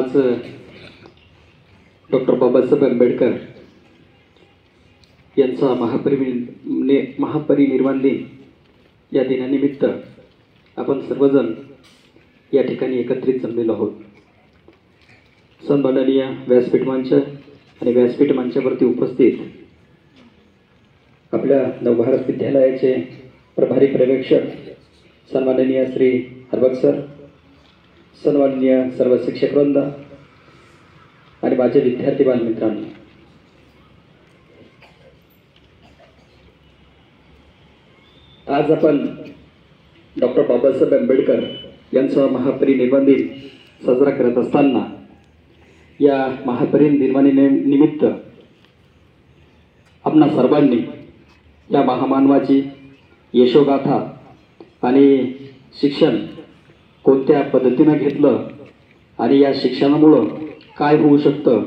आज डॉक्टर बाबासाहेब आंबेडकर यांचा महापरिनिर्वाण दिन या दिनानिमित्त आपण सर्वजण या ठिकाणी एकत्रित जमलेलो आहोत. सन्माननीय व्यासपीठ मंच आणि व्यासपीठ मंचावरती उपस्थित आपल्या नवभारत विद्यालयाचे प्रभारी पर्यवेक्षक सन्माननीय श्री हरबक सर, सन्माननीय सर्व शिक्षकवृंद आणि माझे विद्यार्थी बालमित्रांनो, आज आपण डॉक्टर बाबासाहेब आंबेडकर यांचा महापरिनिर्वाण दिन साजरा करत असताना या महापरिनिर्वाणानिमित्त आपणा सर्वांनी या महामानवाची यशोगाथा आणि शिक्षण कोणत्या पद्धतीने घेतलं आणि या शिक्षणामुळे काय होऊ शकतं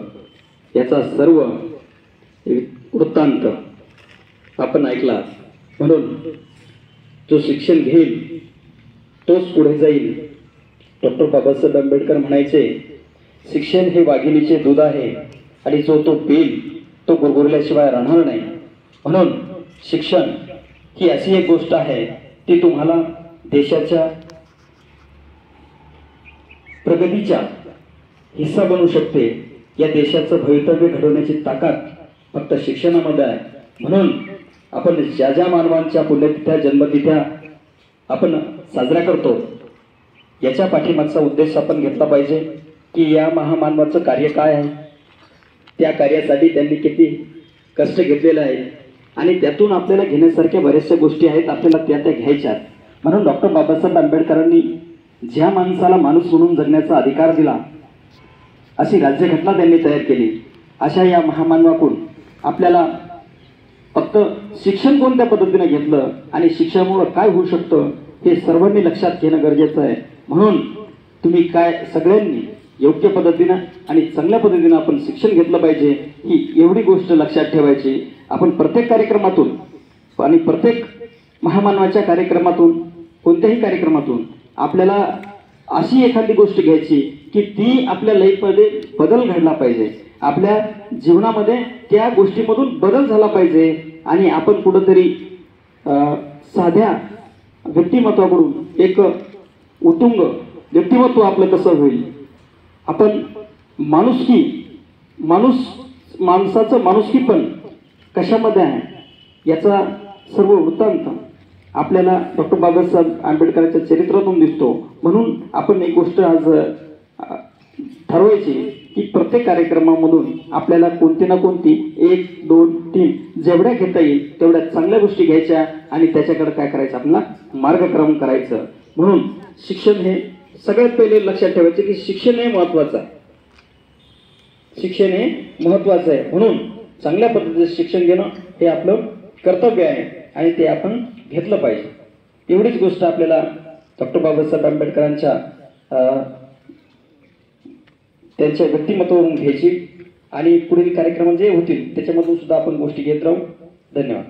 याचा सर्व वृत्तांत आपण ऐकला. म्हणून जो शिक्षण घेईल तोच पुढे जाईल. डॉक्टर बाबासाहेब आंबेडकर म्हणायचे, शिक्षण हे वाघिणीचे दूध आहे आणि जो तो पिईल तो गुरगुरल्याशिवाय राहणार नाही. म्हणून शिक्षण ही अशी एक गोष्ट आहे ती तुम्हाला देशाच्या प्रगतीचा हिस्सा बनवू शकते. या देशाचं भवितव्य घडवण्याची ताकद फक्त शिक्षणामध्ये आहे. म्हणून आपण ज्या ज्या मानवांच्या पुण्यतिथ्या जन्मतिथ्या आपण साजरा करतो याच्या पाठीमागचा उद्देश आपण घेतला पाहिजे की या महामानवाचं कार्य काय आहे, त्या कार्यासाठी त्यांनी किती कष्ट घेतलेले आहे आणि त्यातून आपल्याला घेण्यासारख्या बऱ्याचशा गोष्टी आहेत, आपल्याला त्या घ्यायच्या. म्हणून डॉक्टर बाबासाहेब आंबेडकरांनी ज्या माणसाला माणूस म्हणून जगण्याचा अधिकार दिला अशी राज्यघटना त्यांनी तयार केली. अशा या महामानवाकडून आपल्याला फक्त शिक्षण कोणत्या पद्धतीने घेतलं आणि शिक्षणामुळे काय होऊ शकतं हे सर्वांनी लक्षात घेणं गरजेचं आहे. म्हणून तुम्ही काय सगळ्यांनी योग्य पद्धतीनं आणि चांगल्या पद्धतीनं आपण शिक्षण घेतलं पाहिजे ही एवढी गोष्ट लक्षात ठेवायची. आपण प्रत्येक कार्यक्रमातून आणि प्रत्येक महामानवाच्या कार्यक्रमातून कोणत्याही कार्यक्रमातून आपल्याला अशी एखादी गोष्ट घ्यायची की ती आपल्या लाईफमध्ये बदल घडला पाहिजे, आपल्या जीवनामध्ये त्या गोष्टीमधून बदल झाला पाहिजे आणि आपण कुठंतरी साध्या व्यक्तिमत्वाकडून एक उत्तुंग व्यक्तिमत्व आपलं कसं होईल. आपण माणसाचं माणुसकी पण कशामध्ये आहे याचा सर्व वृत्तांत आपल्याला डॉक्टर बाबासाहेब आंबेडकरांच्या चरित्रातून दिसतो. म्हणून आपण एक गोष्ट आज ठरवायची की प्रत्येक कार्यक्रमामधून आपल्याला कोणती ना कोणती 1, 2, 3 जेवढ्या घेता येईल तेवढ्या चांगल्या गोष्टी घ्यायच्या आणि त्याच्याकडे काय करायचं, आपल्याला मार्गक्रमण करायचं. म्हणून शिक्षण हे सगळ्यात पहिले लक्षात ठेवायचे की शिक्षण हे महत्त्वाचं आहे. शिक्षण हे महत्त्वाचं आहे. म्हणून चांगल्या पद्धतीचं शिक्षण घेणं हे आपलं कर्तव्य आहे आणि ते आपण घेतलं पाहिजे. एवढीच गोष्ट आपल्याला डॉक्टर बाबासाहेब आंबेडकरांच्या त्यांच्या व्यक्तिमत्वावरून घ्यायची आणि पुढील कार्यक्रम जे होतील त्याच्यामधून सुद्धा आपण गोष्टी घेत राहू. धन्यवाद.